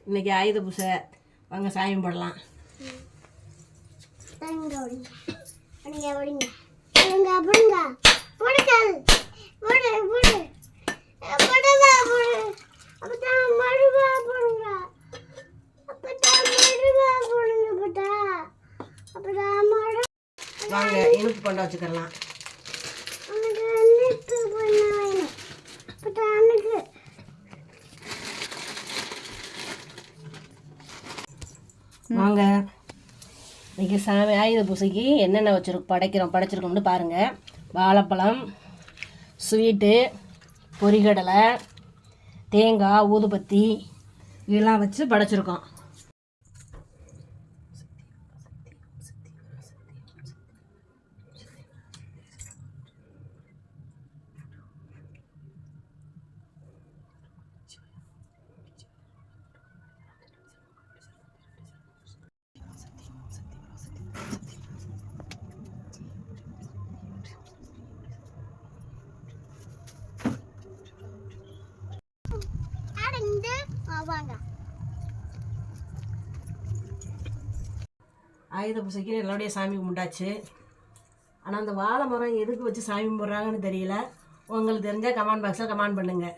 இன்னைக்கு ஆயுத பூசை, வாங்க சாமி போடலாம். வாங்க இனிப்பு பண்ண வச்சுக்கலாம். வாங்க இன்றைக்கி சாமி ஆயுத பூசைக்கு என்னென்ன படைச்சிருக்கோம்னு பாருங்கள். வாழைப்பழம், ஸ்வீட்டு, பொரிகடலை, தேங்காய், ஊதுபத்தி இதெல்லாம் வச்சு படைச்சிருக்கோம். ஆயுத பூசைக்கு எல்லாருடைய சாமி கும்பிட்டாச்சு. ஆனால் அந்த வாழை மரம் எதுக்கு வச்சு சாமி கும்பிட்றாங்கன்னு தெரியல. உங்களுக்கு தெரிஞ்சால் கமெண்ட் பாக்ஸில் கமெண்ட் பண்ணுங்கள்.